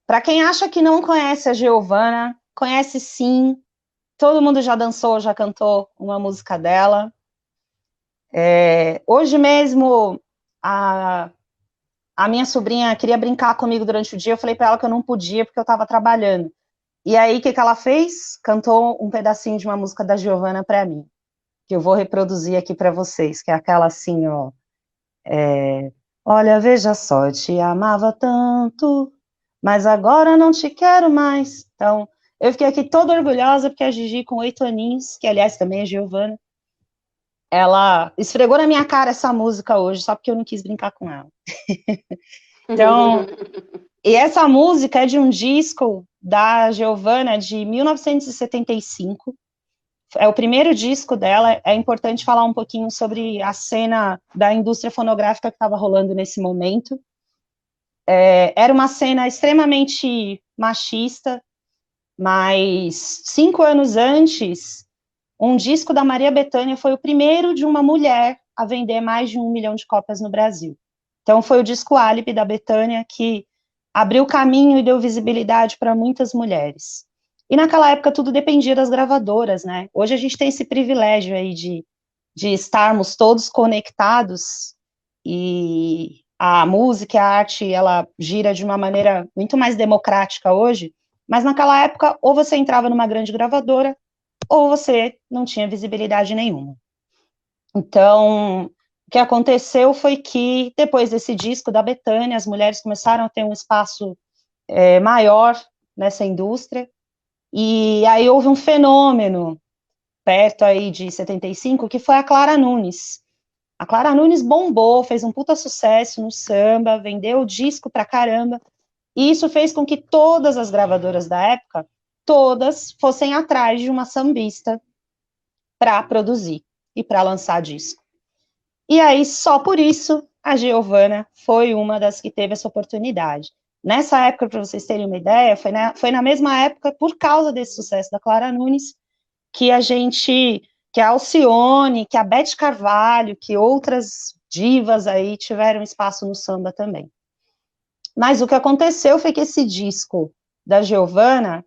Para quem acha que não conhece a Giovana, conhece sim. Todo mundo já dançou, já cantou uma música dela. Hoje mesmo, a minha sobrinha queria brincar comigo durante o dia. Eu falei para ela que eu não podia porque eu estava trabalhando. E aí, o que ela fez? Cantou um pedacinho de uma música da Giovana para mim, que eu vou reproduzir aqui para vocês, que é aquela assim, ó. Olha, veja só, eu te amava tanto, mas agora não te quero mais. Então, eu fiquei aqui toda orgulhosa porque a Gigi, com 8 aninhos, que aliás também é Giovana, ela esfregou na minha cara essa música hoje, só porque eu não quis brincar com ela. Então, e essa música é de um disco da Giovana de 1975. É o primeiro disco dela. É importante falar um pouquinho sobre a cena da indústria fonográfica que estava rolando nesse momento. Era uma cena extremamente machista, mas 5 anos antes, um disco da Maria Bethânia foi o primeiro de uma mulher a vender mais de 1 milhão de cópias no Brasil. Então foi o disco Álibi da Bethânia que abriu caminho e deu visibilidade para muitas mulheres. E naquela época tudo dependia das gravadoras, né? Hoje a gente tem esse privilégio aí de estarmos todos conectados e a música, a arte, ela gira de uma maneira muito mais democrática hoje, mas naquela época ou você entrava numa grande gravadora ou você não tinha visibilidade nenhuma. Então, o que aconteceu foi que depois desse disco da Bethânia, as mulheres começaram a ter um espaço maior nessa indústria, e aí houve um fenômeno perto aí de 75, que foi a Clara Nunes. A Clara Nunes bombou, fez um puta sucesso no samba, vendeu disco pra caramba, e isso fez com que todas as gravadoras da época, todas fossem atrás de uma sambista para produzir e para lançar disco. E aí, só por isso, a Giovana foi uma das que teve essa oportunidade. Nessa época, para vocês terem uma ideia, foi na mesma época, por causa desse sucesso da Clara Nunes, que que a Alcione, que a Beth Carvalho, que outras divas aí tiveram espaço no samba também. Mas o que aconteceu foi que esse disco da Giovana,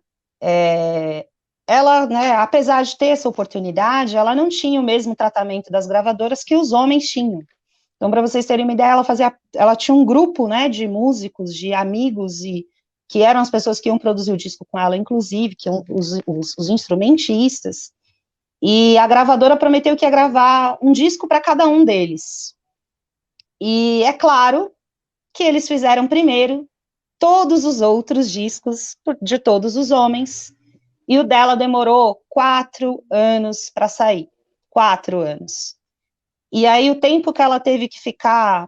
ela, né, apesar de ter essa oportunidade, ela não tinha o mesmo tratamento das gravadoras que os homens tinham. Então, para vocês terem uma ideia, ela tinha um grupo, né, de músicos, de amigos, e que eram as pessoas que iam produzir o disco com ela, inclusive, que iam os instrumentistas, e a gravadora prometeu que ia gravar um disco para cada um deles. E é claro que eles fizeram primeiro todos os outros discos de todos os homens, e o dela demorou 4 anos para sair. 4 anos. E aí o tempo que ela teve que ficar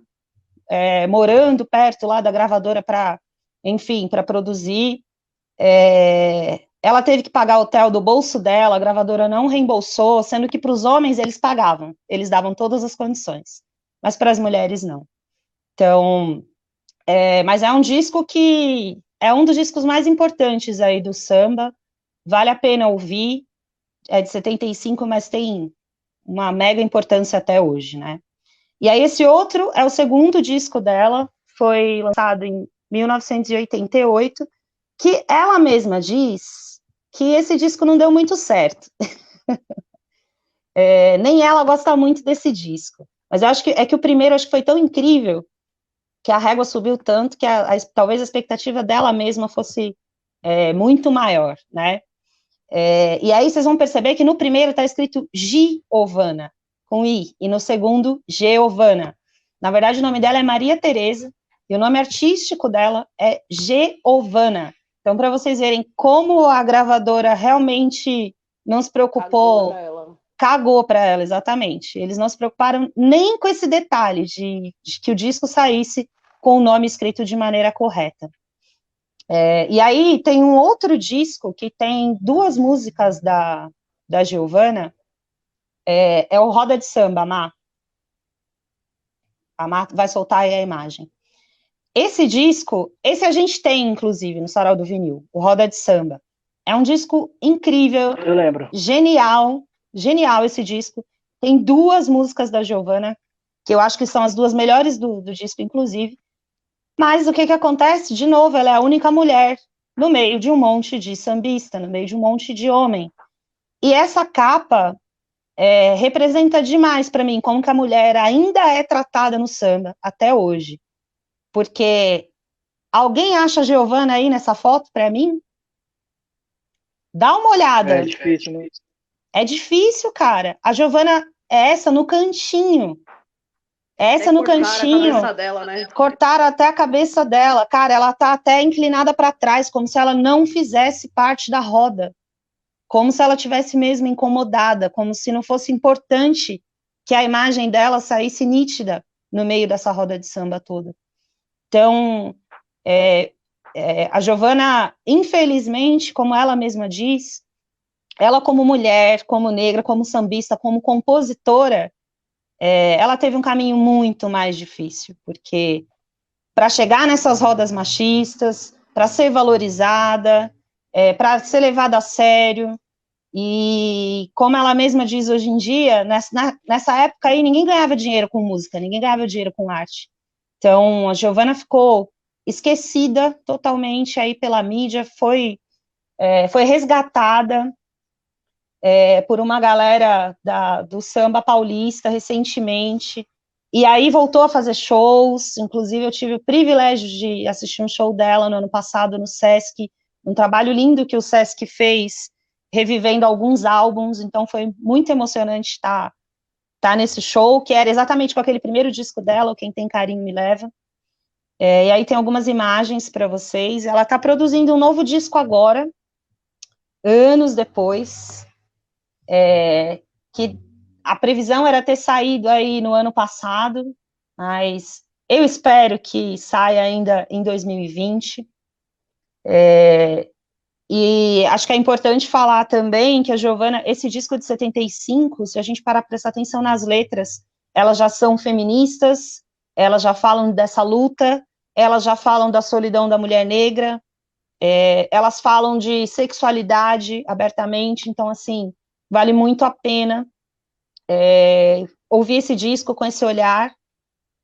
morando perto lá da gravadora para, enfim, para produzir, ela teve que pagar hotel do bolso dela, a gravadora não reembolsou, sendo que para os homens eles pagavam, eles davam todas as condições, mas para as mulheres não. Então, mas é um disco que é um dos discos mais importantes aí do samba, vale a pena ouvir, é de 75, mas tem uma mega importância até hoje, né? E aí esse outro é o segundo disco dela, foi lançado em 1988, que ela mesma diz que esse disco não deu muito certo. Nem ela gosta muito desse disco. Mas eu acho que é que o primeiro acho que foi tão incrível que a régua subiu tanto que talvez a expectativa dela mesma fosse muito maior, né? E aí vocês vão perceber que no primeiro está escrito Giovana, com I, e no segundo, Giovana. Na verdade, o nome dela é Maria Tereza, e o nome artístico dela é Giovana. Então, para vocês verem como a gravadora realmente não se preocupou, cagou para ela, exatamente. Eles não se preocuparam nem com esse detalhe de que o disco saísse com o nome escrito de maneira correta. E aí tem um outro disco que tem duas músicas da Giovana, é o Roda de Samba, Má. A Má vai soltar aí a imagem. Esse disco, esse a gente tem, inclusive, no Sarau do Vinil, o Roda de Samba. É um disco incrível, eu lembro. Genial, genial esse disco. Tem duas músicas da Giovana, que eu acho que são as duas melhores do disco, inclusive. Mas o que que acontece? De novo, ela é a única mulher no meio de um monte de sambista, no meio de um monte de homem. E essa capa representa demais para mim como que a mulher ainda é tratada no samba até hoje. Porque alguém acha a Giovana aí nessa foto para mim? Dá uma olhada. É difícil, né? É difícil, cara. A Giovana é essa no cantinho. É Até essa no cortar a cantinho. cabeça dela, né? Cortaram até a cabeça dela. Cara, ela tá até inclinada para trás, como se ela não fizesse parte da roda. Como se ela tivesse mesmo incomodada, como se não fosse importante que a imagem dela saísse nítida no meio dessa roda de samba toda. Então, a Giovana, infelizmente, como ela mesma diz, ela como mulher, como negra, como sambista, como compositora, ela teve um caminho muito mais difícil, porque para chegar nessas rodas machistas, para ser valorizada, para ser levada a sério, e como ela mesma diz hoje em dia, nessa época aí ninguém ganhava dinheiro com música, ninguém ganhava dinheiro com arte. Então a Giovana ficou esquecida totalmente aí pela mídia, foi resgatada por uma galera do samba paulista recentemente, e aí voltou a fazer shows, inclusive eu tive o privilégio de assistir um show dela no ano passado no Sesc, um trabalho lindo que o Sesc fez, revivendo alguns álbuns, então foi muito emocionante estar nesse show, que era exatamente com aquele primeiro disco dela, o Quem Tem Carinho Me Leva, e aí tem algumas imagens para vocês, ela está produzindo um novo disco agora, anos depois, que a previsão era ter saído aí no ano passado, mas eu espero que saia ainda em 2020. E acho que é importante falar também que a Giovana, esse disco de 75, se a gente parar para prestar atenção nas letras, elas já são feministas, elas já falam dessa luta, elas já falam da solidão da mulher negra, elas falam de sexualidade abertamente, então, assim, vale muito a pena ouvir esse disco com esse olhar.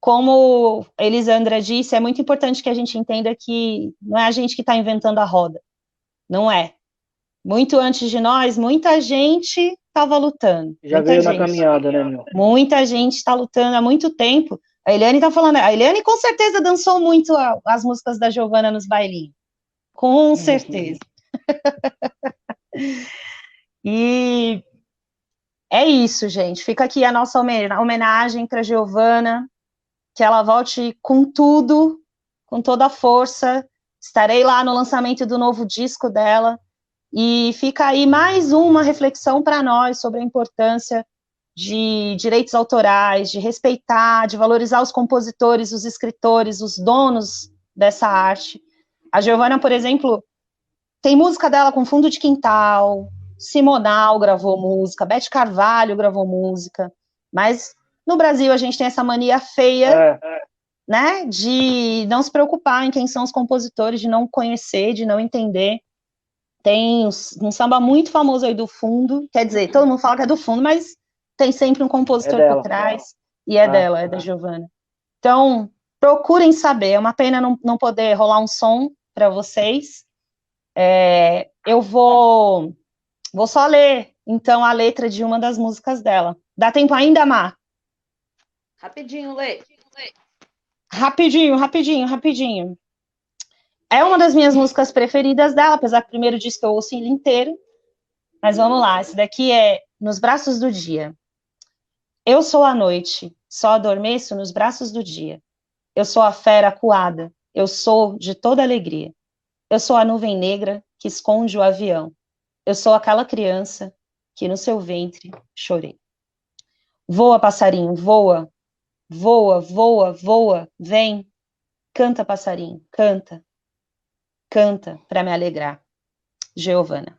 Como Elisandra disse, é muito importante que a gente entenda que não é a gente que está inventando a roda, não é. Muito antes de nós, muita gente estava lutando, Já muita veio na gente. caminhada, né, meu? Muita gente está lutando há muito tempo. A Eliane está falando, a Eliane com certeza dançou muito as músicas da Giovana nos bailinhos, com certeza. E é isso, gente. Fica aqui a nossa homenagem para a Giovana, que ela volte com tudo, com toda a força. Estarei lá no lançamento do novo disco dela. E fica aí mais uma reflexão para nós sobre a importância de direitos autorais, de respeitar, de valorizar os compositores, os escritores, os donos dessa arte. A Giovana, por exemplo, tem música dela com Fundo de Quintal, Simonal gravou música, Beth Carvalho gravou música, mas no Brasil a gente tem essa mania feia, né, de não se preocupar em quem são os compositores, de não conhecer, de não entender. Tem um samba muito famoso aí do fundo, quer dizer, todo mundo fala que é do fundo, mas tem sempre um É compositor por dela. trás, e é dela, é da Giovana. Então, procurem saber, é uma pena não poder rolar um som para vocês. Eu vou só ler, então, a letra de uma das músicas dela. Dá tempo ainda, Mar? Rapidinho, Lê. Rapidinho, rapidinho, rapidinho. É uma das minhas músicas preferidas dela, apesar que o primeiro disco eu ouço ele inteiro. Mas vamos lá, esse daqui é Nos Braços do Dia. Eu sou a noite, só adormeço nos braços do dia. Eu sou a fera acuada, eu sou de toda alegria. Eu sou a nuvem negra que esconde o avião. Eu sou aquela criança que no seu ventre chorei. Voa, passarinho, voa, voa, voa, voa, vem. Canta, passarinho, canta, canta para me alegrar. Giovana.